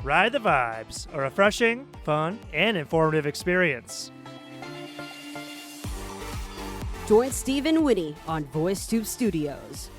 Ride the Vibes, a refreshing, fun, and informative experience. Join Steve and Winnie on VoiceTube Studios.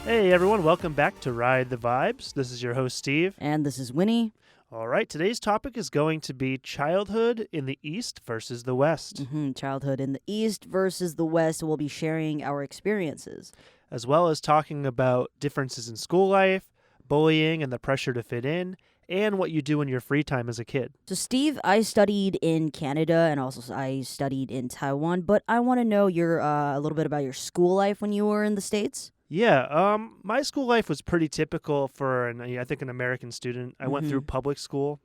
Hey everyone, welcome back to Ride the Vibes. This is your host Steve. And this is Winnie. All right, today's topic is going to be childhood in the East versus the West. Childhood in the East versus the West. We'll be sharing our experiences. As well as talking about differences in school life, bullying and the pressure to fit in, and what you do in your free time as a kid. So, Steve, I studied in Canada and also I studied in Taiwan, but I want to know a little bit about your school life when you were in the States. Yeah, my school life was pretty typical for, an American student. I went through public school.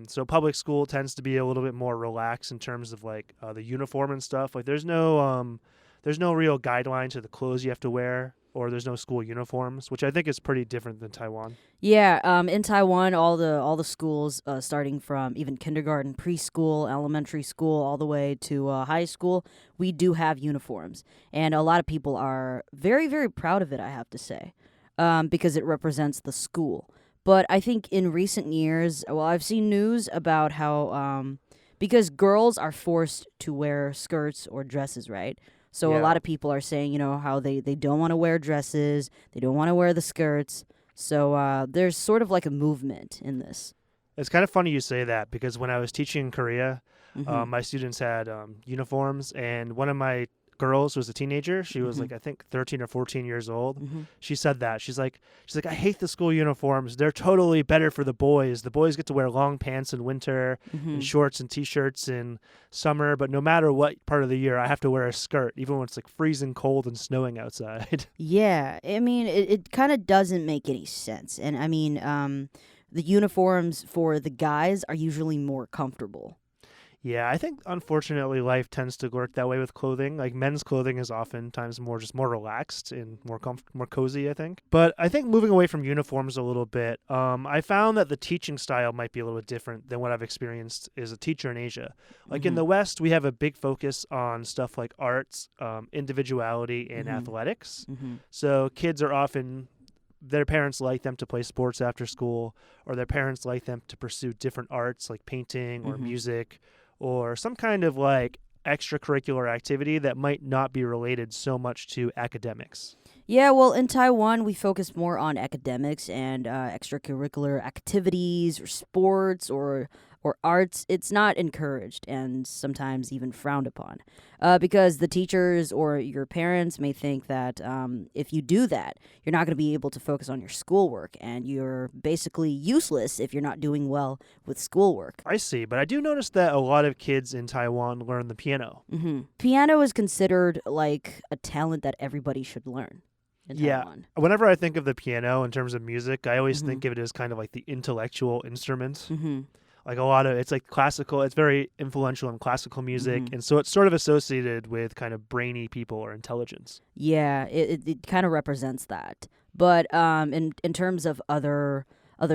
So public school tends to be a little bit more relaxed in terms of like the uniform and stuff. Like there's no real guideline to the clothes you have to wear, or there's no school uniforms, which I think is pretty different than Taiwan. Yeah, in Taiwan, all the schools, starting from even kindergarten, preschool, elementary school, all the way to high school, we do have uniforms, and a lot of people are very, very proud of it. I have to say, because it represents the school. But I think in recent years, I've seen news about how because girls are forced to wear skirts or dresses, right? So a lot of people are saying, how they don't want to wear dresses, they don't want to wear the skirts. So there's sort of like a movement in this. It's kind of funny you say that, because when I was teaching in Korea, my students had uniforms, and one of my girls was a teenager. She was like, I think 13 or 14 years old. She said that. She's like, I hate the school uniforms. They're totally better for the boys. The boys get to wear long pants in winter and shorts and t-shirts in summer, but no matter what part of the year, I have to wear a skirt, even when it's like freezing cold and snowing outside. Yeah, I mean, it kind of doesn't make any sense. And I mean, the uniforms for the guys are usually more comfortable. Yeah, I think unfortunately life tends to work that way with clothing. Like men's clothing is oftentimes more relaxed and more cozy, I think. But I think moving away from uniforms a little bit, I found that the teaching style might be a little bit different than what I've experienced as a teacher in Asia. Like in the West, we have a big focus on stuff like arts, individuality, and athletics. So kids are often, their parents like them to play sports after school, or their parents like them to pursue different arts like painting or music, or some kind of like extracurricular activity that might not be related so much to academics. Yeah, well, in Taiwan, we focus more on academics and extracurricular activities or sports or arts. It's not encouraged and sometimes even frowned upon because the teachers or your parents may think that if you do that, you're not going to be able to focus on your schoolwork, and you're basically useless if you're not doing well with schoolwork. I see, but I do notice that a lot of kids in Taiwan learn the piano. Piano is considered like a talent that everybody should learn. Taiwan. Whenever I think of the piano in terms of music, I always think of it as kind of like the intellectual instrument. Like a lot of, it's like classical, it's very influential in classical music, and so it's sort of associated with kind of brainy people or intelligence. Yeah, it kind of represents that. But in terms of other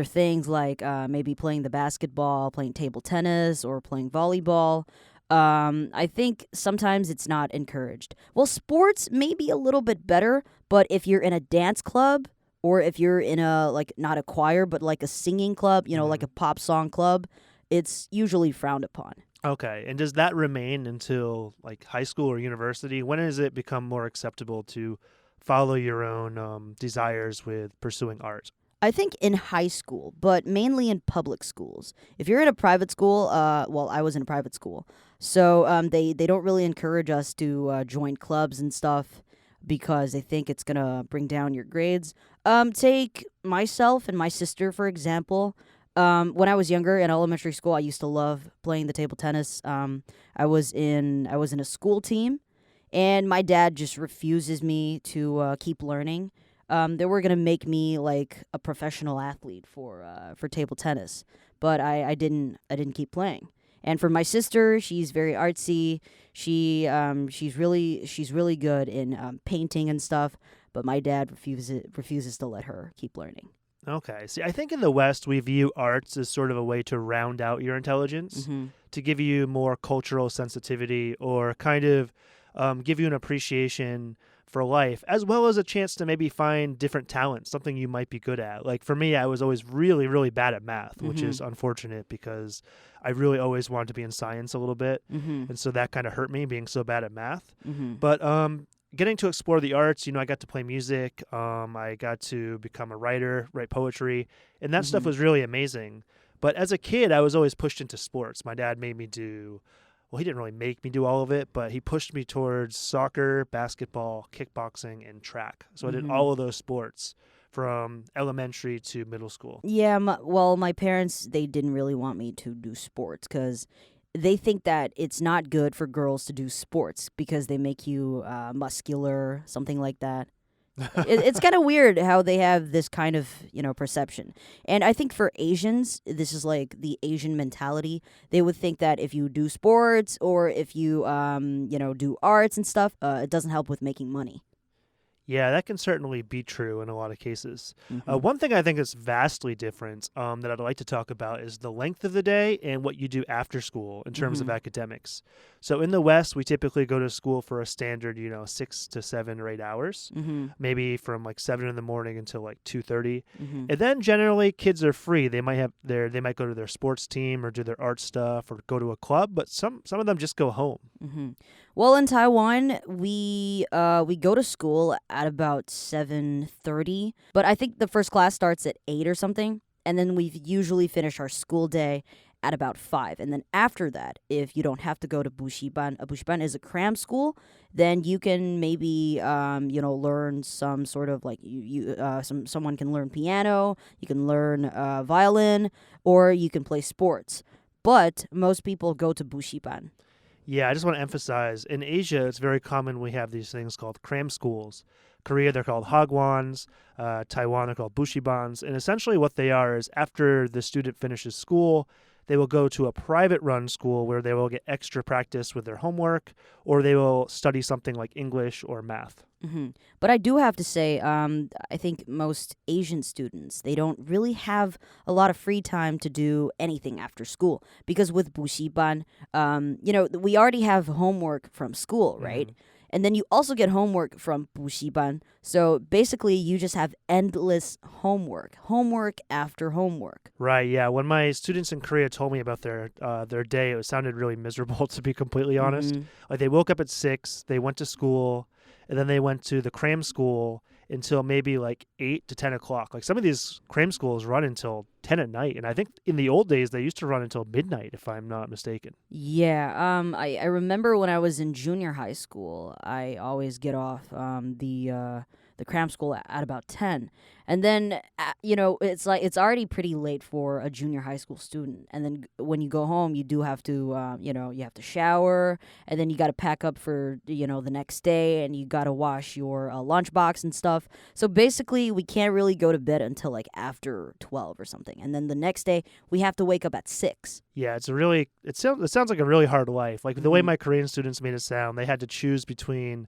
things like maybe playing the basketball, playing table tennis, or playing volleyball, I think sometimes it's not encouraged. Well, sports may be a little bit better, but if you're in a dance club, or if you're in a, like, not a choir, but like a singing club, like a pop song club, it's usually frowned upon. Okay, and does that remain until like high school or university? When does it become more acceptable to follow your own desires with pursuing art? I think in high school, but mainly in public schools. If you're in a private school, well, I was in a private school, so they don't really encourage us to join clubs and stuff because they think it's going to bring down your grades. Take myself and my sister, for example. When I was younger in elementary school, I used to love playing the table tennis. I was in a school team, and my dad just refuses me to keep learning. They were gonna make me like a professional athlete for table tennis, but I didn't keep playing. And for my sister, she's very artsy. She's really good in painting and stuff. But my dad refuses to let her keep learning. Okay. See, I think in the West, we view arts as sort of a way to round out your intelligence, to give you more cultural sensitivity, or kind of give you an appreciation for life, as well as a chance to maybe find different talents, something you might be good at. Like for me, I was always really, really bad at math, which is unfortunate because I really always wanted to be in science a little bit. And so that kind of hurt me being so bad at math. But getting to explore the arts, I got to play music. I got to become a writer, write poetry, and that stuff was really amazing. But as a kid, I was always pushed into sports. My dad made me do, well, he didn't really make me do all of it, but he pushed me towards soccer, basketball, kickboxing, and track. So I did all of those sports from elementary to middle school. Yeah, my parents, they didn't really want me to do sports because they think that it's not good for girls to do sports because they make you muscular, something like that. It's kind of weird how they have this kind of, perception. And I think for Asians, this is like the Asian mentality. They would think that if you do sports or if you, do arts and stuff, it doesn't help with making money. Yeah, that can certainly be true in a lot of cases. One thing I think is vastly different that I'd like to talk about is the length of the day and what you do after school in terms of academics. So in the West, we typically go to school for a standard, 6 to 7 or 8 hours, maybe from like 7 in the morning until like 2:30. And then generally kids are free. They might go to their sports team or do their art stuff or go to a club, but some of them just go home. Well, in Taiwan, we go to school at about 7:30, but I think the first class starts at 8 or something, and then we usually finish our school day at about 5. And then after that, if you don't have to go to Bushiban, a Bushiban is a cram school, then you can maybe learn some sort of like someone can learn piano, you can learn violin, or you can play sports. But most people go to Bushiban. Yeah, I just want to emphasize, in Asia, it's very common we have these things called cram schools. Korea, they're called hagwons. Taiwan, they're called bushibans. And essentially what they are is after the student finishes school, they will go to a private-run school where they will get extra practice with their homework, or they will study something like English or math. But I do have to say, I think most Asian students, they don't really have a lot of free time to do anything after school. Because with Bushiban, we already have homework from school, right? And then you also get homework from Bushiban. So basically, you just have endless homework after homework. Right, yeah. When my students in Korea told me about their day, it sounded really miserable, to be completely honest. Like they woke up at 6, they went to school, and then they went to the cram school until maybe like 8 to 10 o'clock. Like some of these cram schools run until 10 at night. And I think in the old days, they used to run until midnight, if I'm not mistaken. Yeah, I remember when I was in junior high school, I always get off the cram school at about 10. And then, it's like it's already pretty late for a junior high school student. And then when you go home, you do have to, you have to shower. And then you got to pack up for, the next day. And you got to wash your lunchbox and stuff. So basically, we can't really go to bed until like after 12 or something. And then the next day, we have to wake up at 6. Yeah, it sounds like a really hard life. Like the way my Korean students made it sound, they had to choose between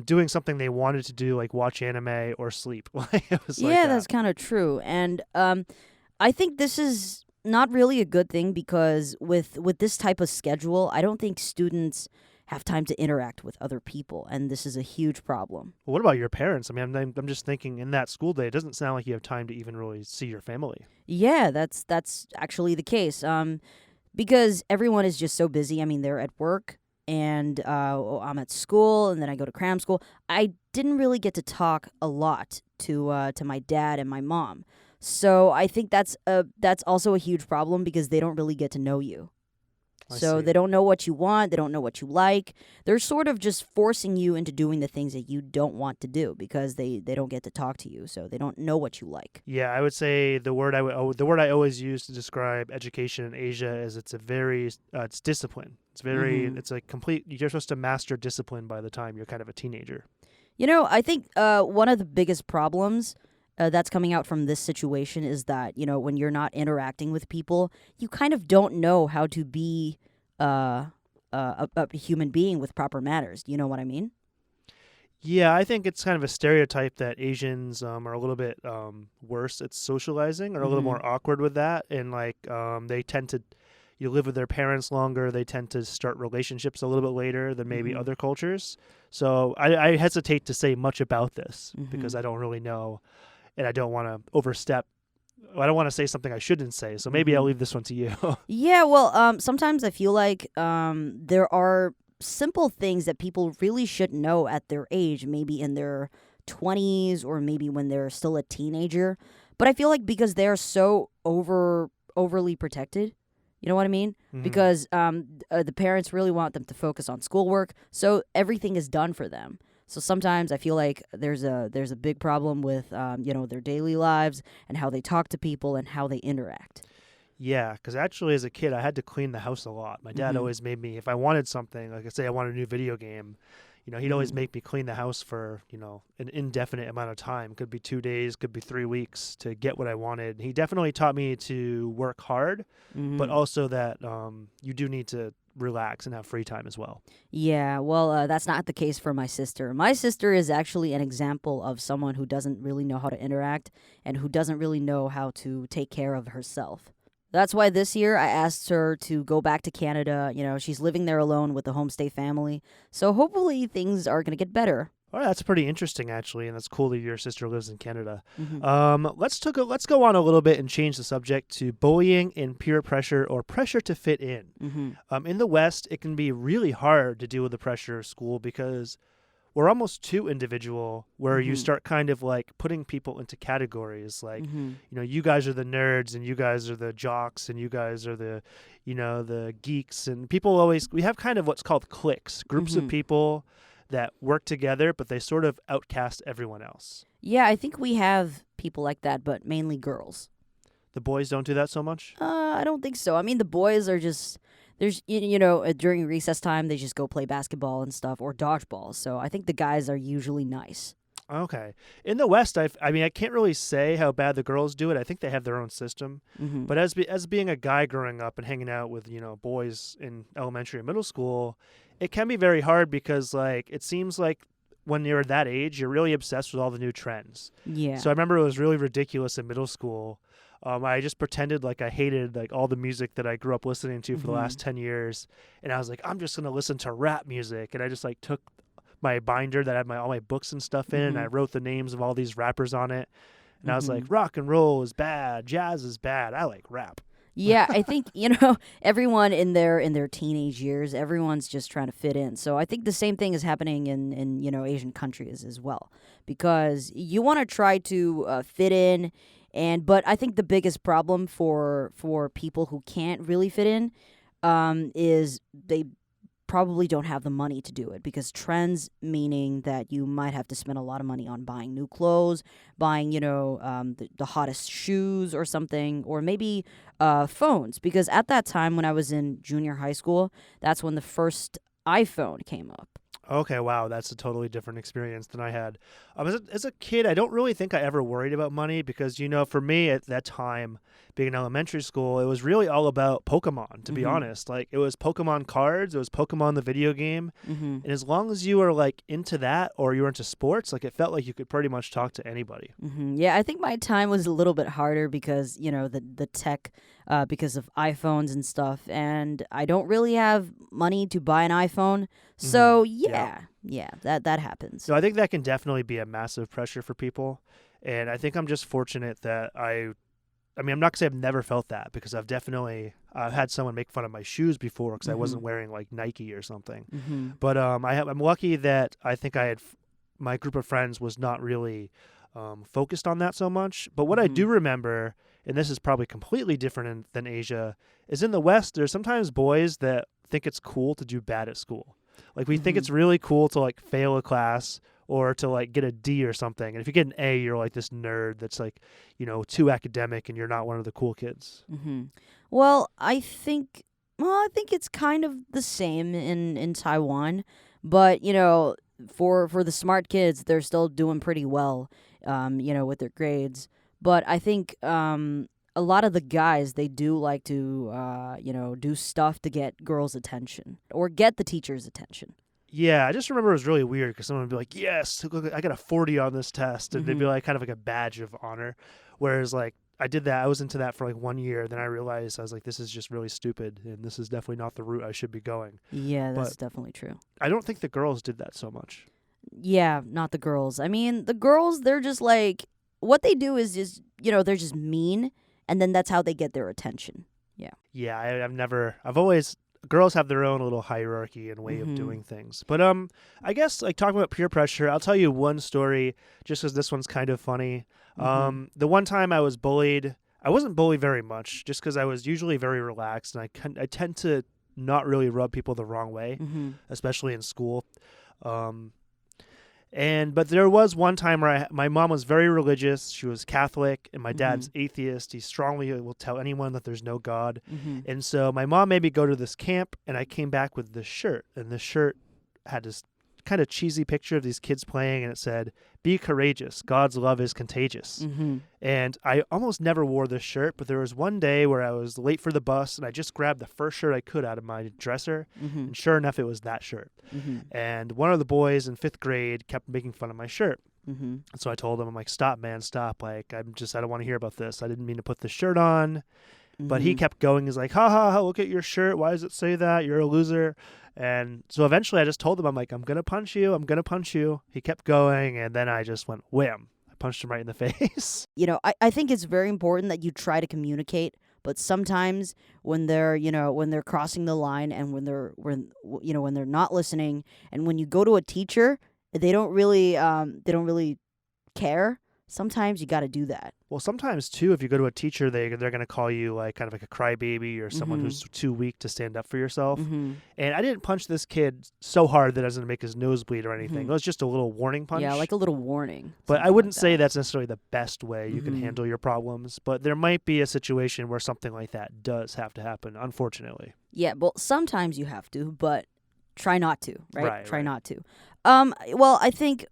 doing something they wanted to do, like watch anime or sleep. It was like that. That's kind of true. And I think this is not really a good thing because with this type of schedule, I don't think students have time to interact with other people, and this is a huge problem. Well, what about your parents? I mean, I'm just thinking in that school day, it doesn't sound like you have time to even really see your family. Yeah, that's actually the case. Because everyone is just so busy. I mean, they're at work, and I'm at school, and then I go to cram school. I didn't really get to talk a lot to my dad and my mom. So I think that's also a huge problem because they don't really get to know you. So they don't know what you want. They don't know what you like. They're sort of just forcing you into doing the things that you don't want to do because they don't get to talk to you. So they don't know what you like. Yeah, I would say the word I always use to describe education in Asia is it's discipline. It's it's a complete. You're supposed to master discipline by the time you're kind of a teenager. I think one of the biggest problems that's coming out from this situation is that, when you're not interacting with people, you kind of don't know how to be a human being with proper manners. Do you know what I mean? Yeah, I think it's kind of a stereotype that Asians are a little bit worse at socializing or a little more awkward with that. And they tend to, you live with their parents longer, they tend to start relationships a little bit later than maybe other cultures. So I hesitate to say much about this because I don't really know, and I don't want to overstep. I don't want to say something I shouldn't say. So maybe I'll leave this one to you. Yeah, well, sometimes I feel like there are simple things that people really should know at their age, maybe in their 20s or maybe when they're still a teenager. But I feel like because they're so overly protected, you know what I mean? Because the parents really want them to focus on schoolwork, so everything is done for them. So sometimes I feel like there's a big problem with their daily lives and how they talk to people and how they interact. Yeah, because actually as a kid, I had to clean the house a lot. My dad always made me, if I wanted something, like I say I wanted a new video game, he'd always make me clean the house for, an indefinite amount of time. Could be 2 days, could be 3 weeks to get what I wanted. He definitely taught me to work hard, but also that you do need to relax and have free time as well. Yeah, well, that's not the case for my sister. My sister is actually an example of someone who doesn't really know how to interact and who doesn't really know how to take care of herself. That's why this year I asked her to go back to Canada. She's living there alone with the homestay family. So hopefully things are going to get better. All right, that's pretty interesting, actually, and that's cool that your sister lives in Canada. Let's go on a little bit and change the subject to bullying and peer pressure or pressure to fit in. In the West, it can be really hard to deal with the pressure of school because we're almost too individual, where you start kind of like putting people into categories. Like, you guys are the nerds, and you guys are the jocks, and you guys are the, the geeks. And we have kind of what's called cliques, groups of people that work together, but they sort of outcast everyone else. Yeah, I think we have people like that, but mainly girls. The boys don't do that so much? I don't think so. I mean, the boys are just... during recess time, they just go play basketball and stuff or dodgeball. So I think the guys are usually nice. Okay. In the West, I can't really say how bad the girls do it. I think they have their own system. But as being a guy growing up and hanging out with, boys in elementary and middle school, it can be very hard because, like, it seems like when you're that age, you're really obsessed with all the new trends. Yeah. So I remember it was really ridiculous in middle school. I just pretended like I hated like all the music that I grew up listening to for the last 10 years. And I was like, I'm just going to listen to rap music. And I just like took my binder that had all my books and stuff in, and I wrote the names of all these rappers on it. And I was like, rock and roll is bad. Jazz is bad. I like rap. Yeah, I think, everyone in their teenage years, everyone's just trying to fit in. So I think the same thing is happening in Asian countries as well, because you want to try to fit in. But I think the biggest problem for people who can't really fit in is they probably don't have the money to do it, because trends, meaning that you might have to spend a lot of money on buying new clothes, buying, the hottest shoes or something, or maybe phones. Because at that time when I was in junior high school, that's when the first iPhone came up. Okay, wow, that's a totally different experience than I had. As a kid, I don't really think I ever worried about money because, for me at that time, being in elementary school, it was really all about Pokemon, to be honest. Like, it was Pokemon cards, it was Pokemon the video game, and as long as you were, like, into that or you were into sports, like, it felt like you could pretty much talk to anybody. Yeah, I think my time was a little bit harder because, the tech, because of iPhones and stuff, and I don't really have money to buy an iPhone, so yeah, that happens. So I think that can definitely be a massive pressure for people, and I think I'm just fortunate that I'm not going to say I've never felt that, because I've definitely had someone make fun of my shoes before because I wasn't wearing like Nike or something. But I'm lucky that I think my group of friends was not really focused on that so much. But what I do remember, and this is probably completely different than Asia, is in the West, there's sometimes boys that think it's cool to do bad at school. Like, we think it's really cool to like fail a class or to like get a D or something. And if you get an A, you're like this nerd that's like, too academic and you're not one of the cool kids. Well, I think it's kind of the same in Taiwan, but for the smart kids, they're still doing pretty well, with their grades. But I think a lot of the guys, they do like to do stuff to get girls' attention or get the teacher's attention. Yeah, I just remember it was really weird because someone would be like, yes, look, I got a 40 on this test. And they'd be like kind of like a badge of honor. Whereas like I did that. I was into that for like 1 year. Then I realized I was like, this is just really stupid, and this is definitely not the route I should be going. Yeah, that's But definitely true. I don't think the girls did that so much. Yeah, not the girls. I mean, the girls, they're just like, what they do is just, they're just mean, and then that's how they get their attention. Yeah. Yeah, I've always, girls have their own little hierarchy and way of doing things. But I guess like talking about peer pressure, I'll tell you one story just because this one's kind of funny. The one time I was bullied, I wasn't bullied very much just because I was usually very relaxed, and I tend to not really rub people the wrong way, especially in school. But there was one time where my mom was very religious. She was Catholic, and my dad's atheist. He strongly will tell anyone that there's no God. And so my mom made me go to this camp, and I came back with this shirt. And the shirt had this kind of cheesy picture of these kids playing, and it said, "Be courageous. God's love is contagious." And I almost never wore this shirt, but there was one day where I was late for the bus, and I just grabbed the first shirt I could out of my dresser, and sure enough, it was that shirt. And one of the boys in 5th grade kept making fun of my shirt. And so I told him, I'm like, stop, man, stop. Like, I don't want to hear about this. I didn't mean to put this shirt on. But he kept going. He's like, ha, ha, ha, look at your shirt. Why does it say that? You're a loser. And so eventually I just told him, I'm like, I'm going to punch you. I'm going to punch you. He kept going, and then I just went wham. I punched him right in the face. I think it's very important that you try to communicate, but sometimes when they're crossing the line, and when they're not listening, and when you go to a teacher, they don't really care. Sometimes you got to do that. Well, sometimes too, if you go to a teacher, they're going to call you like kind of like a crybaby or someone who's too weak to stand up for yourself. And I didn't punch this kid so hard that I was going to make his nose bleed or anything. It was just a little warning punch. Yeah, like a little warning. But I wouldn't say that's necessarily the best way you can handle your problems. But there might be a situation where something like that does have to happen, unfortunately. Yeah, well, sometimes you have to, but try not to, right? Try right. not to. Well, I think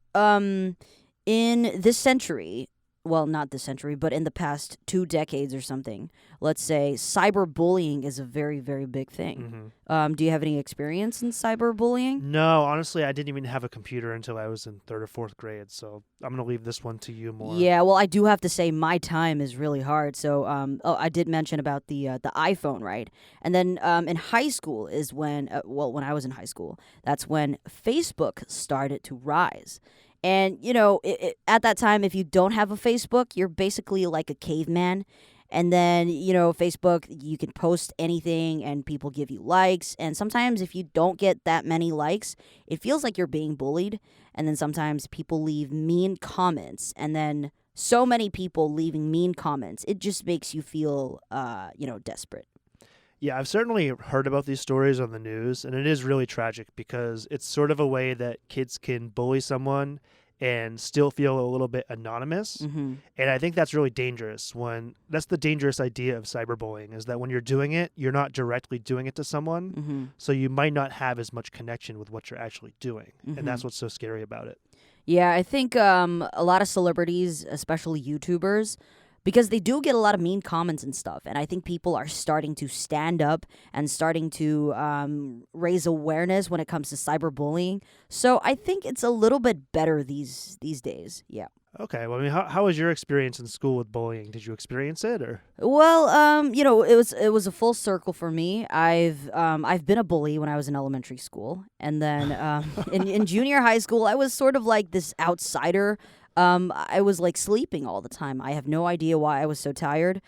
in this century, well, not this century, but in the past 2 decades or something, let's say cyberbullying is a very, very big thing. Do you have any experience in cyberbullying? No, honestly, I didn't even have a computer until I was in 3rd or 4th grade, so I'm going to leave this one to you more. Yeah, well, I do have to say my time is really hard. So, I did mention about the iPhone, right? And then in high school is when, when I was in high school, that's when Facebook started to rise. And, at that time, if you don't have a Facebook, you're basically like a caveman. And then, Facebook, you can post anything and people give you likes. And sometimes if you don't get that many likes, it feels like you're being bullied. And then sometimes people leave mean comments. And then so many people leaving mean comments, it just makes you feel, desperate. Yeah, I've certainly heard about these stories on the news, and it is really tragic because it's sort of a way that kids can bully someone and still feel a little bit anonymous. And I think that's really dangerous. That's the dangerous idea of cyberbullying, is that when you're doing it, you're not directly doing it to someone, so you might not have as much connection with what you're actually doing, and that's what's so scary about it. Yeah, I think a lot of celebrities, especially YouTubers, because they do get a lot of mean comments and stuff. And I think people are starting to stand up and starting to raise awareness when it comes to cyberbullying. So I think it's a little bit better these days. Yeah. Okay. Well, I mean, how was your experience in school with bullying? Did you experience it, or? Well, it was a full circle for me. I've been a bully when I was in elementary school, and then in junior high school, I was sort of like this outsider. I was like sleeping all the time. I have no idea why I was so tired.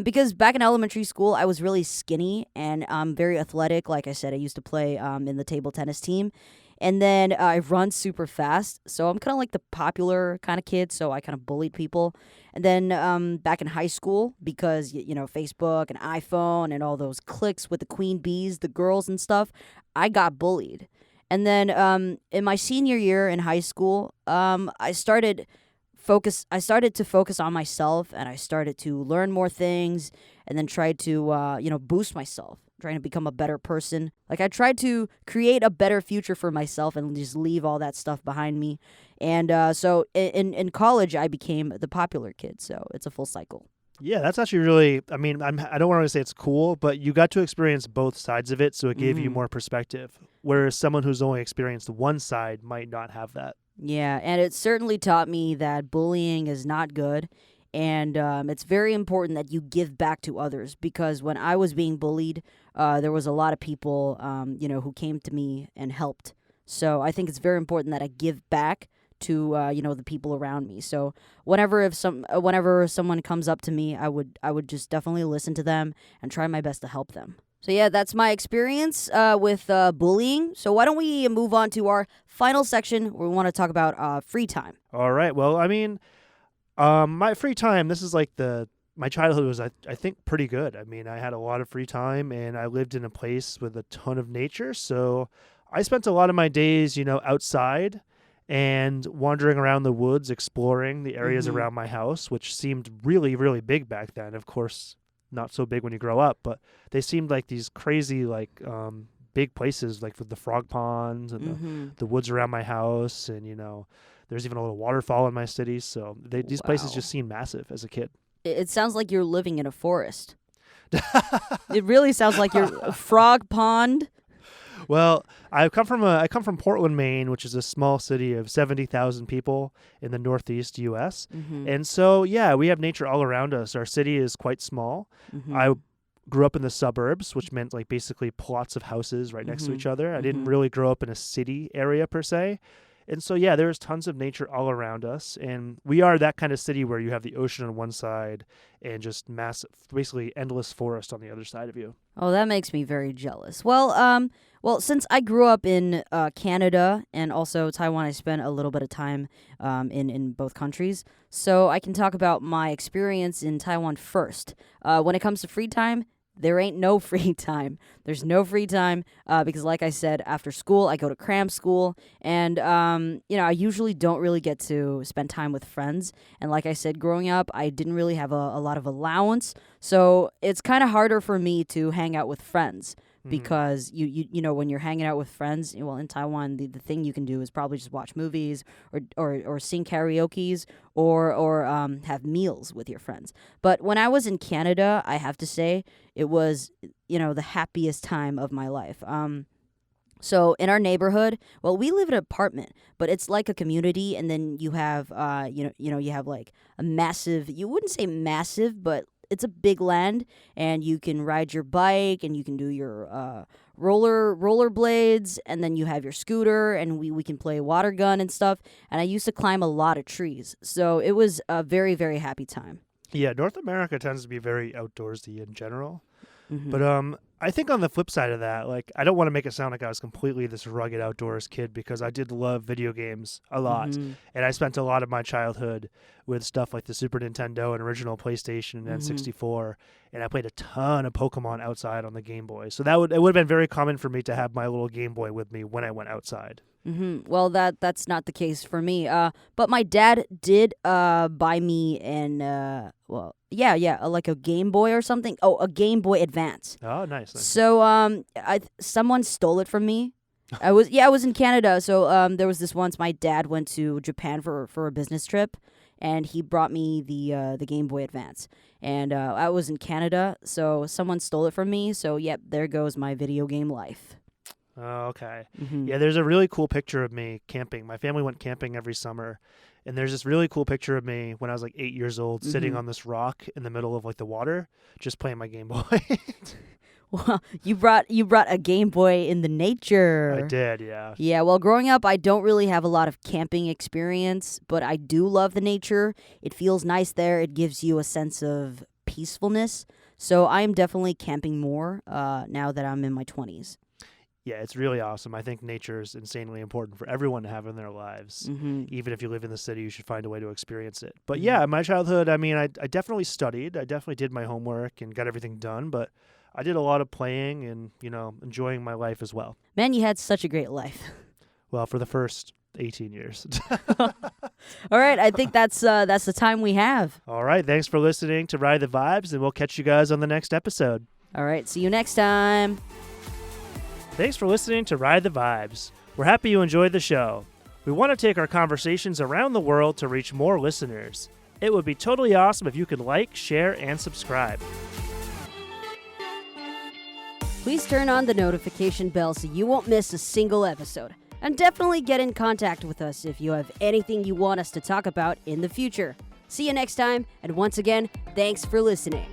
Because back in elementary school, I was really skinny and very athletic. Like I said, I used to play in the table tennis team. And then I run super fast. So I'm kind of like the popular kind of kid. So I kind of bullied people. And then back in high school, because, Facebook and iPhone and all those cliques with the queen bees, the girls and stuff, I got bullied. And then in my senior year in high school, I started to focus on myself, and I started to learn more things, and then tried to boost myself, trying to become a better person. Like I tried to create a better future for myself and just leave all that stuff behind me. And so in college, I became the popular kid. So it's a full cycle. Yeah, that's actually really, I mean, I don't want to say it's cool, but you got to experience both sides of it, so it gave you more perspective, whereas someone who's only experienced one side might not have that. Yeah, and it certainly taught me that bullying is not good, And it's very important that you give back to others, because when I was being bullied, there was a lot of people, who came to me and helped. So I think it's very important that I give back to the people around me. So whenever someone comes up to me, I would just definitely listen to them and try my best to help them. So yeah, that's my experience with bullying. So why don't we move on to our final section where we want to talk about free time. All right. Well, I mean, my free time, this is like my childhood was, I think, pretty good. I mean, I had a lot of free time, and I lived in a place with a ton of nature. So I spent a lot of my days, outside and wandering around the woods, exploring the areas around my house, which seemed really, really big back then. Of course, not so big when you grow up, but they seemed like these crazy, big places, like with the frog ponds and the woods around my house. And, there's even a little waterfall in my city. So these places just seemed massive as a kid. It sounds like you're living in a forest. It really sounds like you're a frog pond. Well, I come from Portland, Maine, which is a small city of 70,000 people in the northeast U.S. And so, yeah, we have nature all around us. Our city is quite small. I grew up in the suburbs, which meant basically plots of houses right next to each other. I didn't really grow up in a city area per se. And so, yeah, there's tons of nature all around us. And we are that kind of city where you have the ocean on one side and just massive, basically endless forest on the other side of you. Oh, that makes me very jealous. Well, since I grew up in Canada and also Taiwan, I spent a little bit of time in both countries. So I can talk about my experience in Taiwan first. When it comes to free time, there ain't no free time. There's no free time because, like I said, after school, I go to cram school. And, I usually don't really get to spend time with friends. And like I said, growing up, I didn't really have a lot of allowance. So it's kind of harder for me to hang out with friends. Because when you're hanging out with friends, in Taiwan, the thing you can do is probably just watch movies or sing karaoke's or have meals with your friends. But when I was in Canada, I have to say it was the happiest time of my life. So in our neighborhood, well, we live in an apartment, but it's like a community, and then you have you have like a massive. You wouldn't say massive, but it's a big land, and you can ride your bike, and you can do your rollerblades, and then you have your scooter, and we can play water gun and stuff. And I used to climb a lot of trees, so it was a very, very happy time. Yeah, North America tends to be very outdoorsy in general. But I think on the flip side of that, I don't want to make it sound like I was completely this rugged outdoors kid, because I did love video games a lot. And I spent a lot of my childhood with stuff like the Super Nintendo and original PlayStation and N64. And I played a ton of Pokemon outside on the Game Boy. So it would have been very common for me to have my little Game Boy with me when I went outside. Well, that's not the case for me. But my dad did buy me like a Game Boy or something. Oh, a Game Boy Advance. Oh, nice. So someone stole it from me. I was in Canada. So there was this once my dad went to Japan for a business trip, and he brought me the Game Boy Advance. And I was in Canada, so someone stole it from me. So yep, there goes my video game life. Oh, okay. Yeah, there's a really cool picture of me camping. My family went camping every summer, and there's this really cool picture of me when I was 8 years old, sitting on this rock in the middle of the water, just playing my Game Boy. Well, you brought a Game Boy in the nature. I did, yeah. Yeah, well, growing up, I don't really have a lot of camping experience, but I do love the nature. It feels nice there. It gives you a sense of peacefulness. So I am definitely camping more now that I'm in my 20s. Yeah, it's really awesome. I think nature is insanely important for everyone to have in their lives. Even if you live in the city, you should find a way to experience it. But yeah, my childhood, I mean, I definitely studied. I definitely did my homework and got everything done. But I did a lot of playing and, enjoying my life as well. Man, you had such a great life. Well, for the first 18 years. All right, I think that's the time we have. All right, thanks for listening to Ride the Vibes, and we'll catch you guys on the next episode. All right, see you next time. Thanks for listening to Ride the Vibes. We're happy you enjoyed the show. We want to take our conversations around the world to reach more listeners. It would be totally awesome if you could like, share, and subscribe. Please turn on the notification bell so you won't miss a single episode. And definitely get in contact with us if you have anything you want us to talk about in the future. See you next time, and once again, thanks for listening.